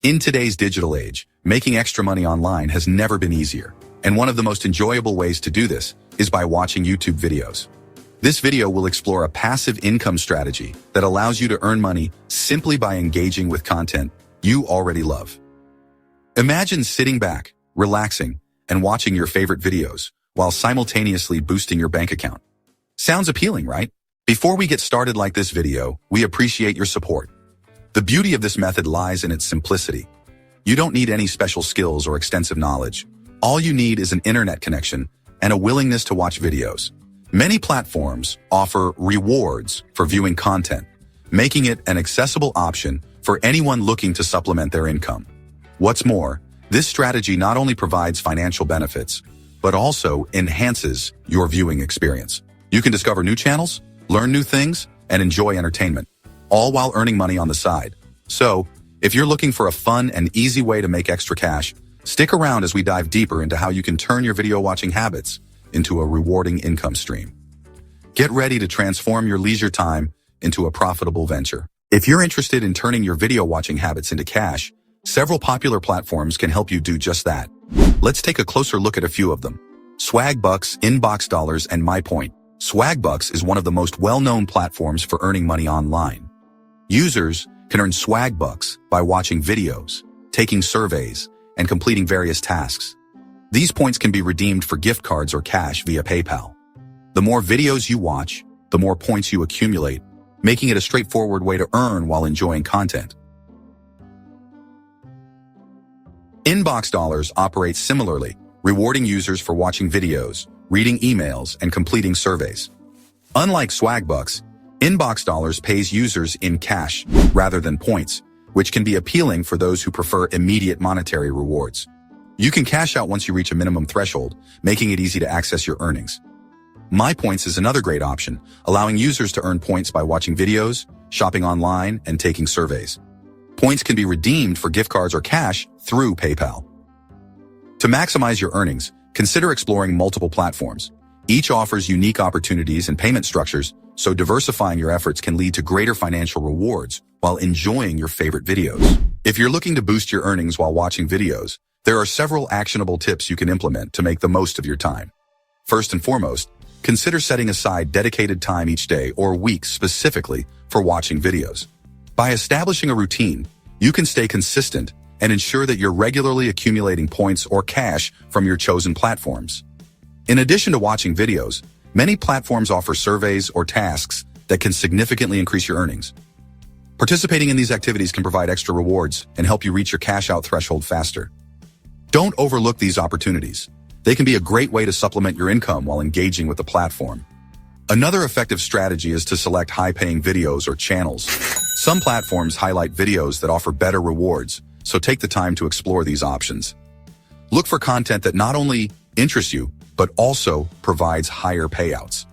In today's digital age, making extra money online has never been easier. And one of the most enjoyable ways to do this is by watching YouTube videos. This video will explore a passive income strategy that allows you to earn money simply by engaging with content you already love. Imagine sitting back, relaxing, and watching your favorite videos while simultaneously boosting your bank account. Sounds appealing, right? Before we get started like this video, we appreciate your support. The beauty of this method lies in its simplicity. You don't need any special skills or extensive knowledge. All you need is an internet connection and a willingness to watch videos. Many platforms offer rewards for viewing content, making it an accessible option for anyone looking to supplement their income. What's more, this strategy not only provides financial benefits, but also enhances your viewing experience. You can discover new channels, learn new things, and enjoy entertainment, all while earning money on the side. So, if you're looking for a fun and easy way to make extra cash, stick around as we dive deeper into how you can turn your video watching habits into a rewarding income stream. Get ready to transform your leisure time into a profitable venture. If you're interested in turning your video watching habits into cash, several popular platforms can help you do just that. Let's take a closer look at a few of them. Swagbucks, Inbox Dollars, and MyPoints. Swagbucks is one of the most well-known platforms for earning money online. Users can earn Swagbucks by watching videos, taking surveys, and completing various tasks. These points can be redeemed for gift cards or cash via PayPal. The more videos you watch, the more points you accumulate, making it a straightforward way to earn while enjoying content. Inbox Dollars operates similarly, rewarding users for watching videos, reading emails, and completing surveys. Unlike Swagbucks, Inbox Dollars pays users in cash rather than points, which can be appealing for those who prefer immediate monetary rewards. You can cash out once you reach a minimum threshold, making it easy to access your earnings. MyPoints is another great option, allowing users to earn points by watching videos, shopping online, and taking surveys. Points can be redeemed for gift cards or cash through PayPal. To maximize your earnings, consider exploring multiple platforms. Each offers unique opportunities and payment structures, so diversifying your efforts can lead to greater financial rewards while enjoying your favorite videos. If you're looking to boost your earnings while watching videos, there are several actionable tips you can implement to make the most of your time. First and foremost, consider setting aside dedicated time each day or week specifically for watching videos. By establishing a routine, you can stay consistent and ensure that you're regularly accumulating points or cash from your chosen platforms. In addition to watching videos, many platforms offer surveys or tasks that can significantly increase your earnings. Participating in these activities can provide extra rewards and help you reach your cash out threshold faster. Don't overlook these opportunities. They can be a great way to supplement your income while engaging with the platform. Another effective strategy is to select high-paying videos or channels. Some platforms highlight videos that offer better rewards, so take the time to explore these options. Look for content that not only interests you, but also provides higher payouts.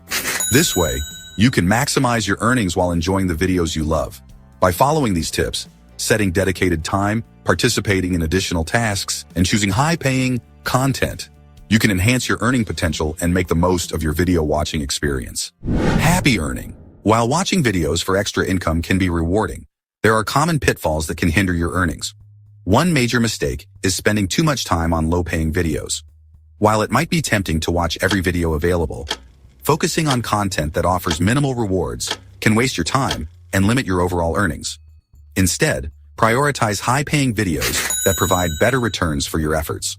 This way, you can maximize your earnings while enjoying the videos you love. By following these tips, setting dedicated time, participating in additional tasks, and choosing high-paying content, you can enhance your earning potential and make the most of your video watching experience. Happy earning. While watching videos for extra income can be rewarding, there are common pitfalls that can hinder your earnings. One major mistake is spending too much time on low-paying videos. While it might be tempting to watch every video available, focusing on content that offers minimal rewards can waste your time and limit your overall earnings. Instead, prioritize high-paying videos that provide better returns for your efforts.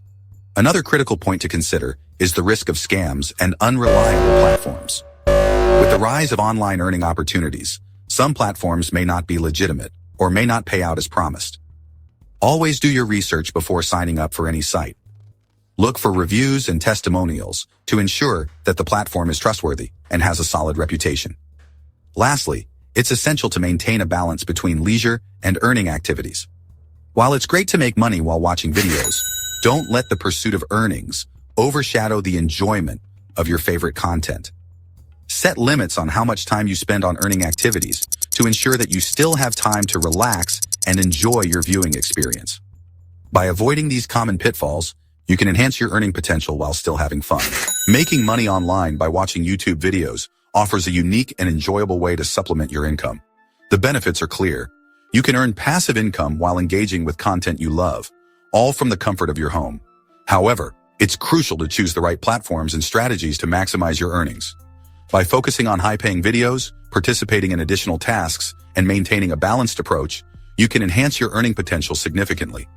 Another critical point to consider is the risk of scams and unreliable platforms. With the rise of online earning opportunities, some platforms may not be legitimate or may not pay out as promised. Always do your research before signing up for any site. Look for reviews and testimonials to ensure that the platform is trustworthy and has a solid reputation. Lastly, it's essential to maintain a balance between leisure and earning activities. While it's great to make money while watching videos, don't let the pursuit of earnings overshadow the enjoyment of your favorite content. Set limits on how much time you spend on earning activities to ensure that you still have time to relax and enjoy your viewing experience. By avoiding these common pitfalls, you can enhance your earning potential while still having fun. Making money online by watching YouTube videos offers a unique and enjoyable way to supplement your income. The benefits are clear. You can earn passive income while engaging with content you love, all from the comfort of your home. However, it's crucial to choose the right platforms and strategies to maximize your earnings. By focusing on high-paying videos, participating in additional tasks, and maintaining a balanced approach, you can enhance your earning potential significantly.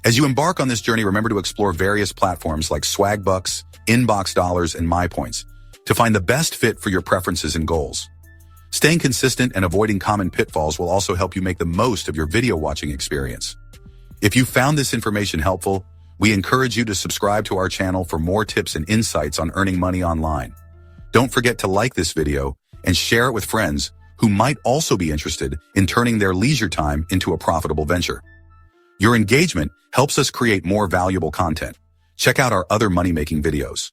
As you embark on this journey, remember to explore various platforms like Swagbucks, Inbox Dollars, and MyPoints to find the best fit for your preferences and goals. Staying consistent and avoiding common pitfalls will also help you make the most of your video watching experience. If you found this information helpful, we encourage you to subscribe to our channel for more tips and insights on earning money online. Don't forget to like this video and share it with friends who might also be interested in turning their leisure time into a profitable venture. Your engagement helps us create more valuable content. Check out our other money-making videos.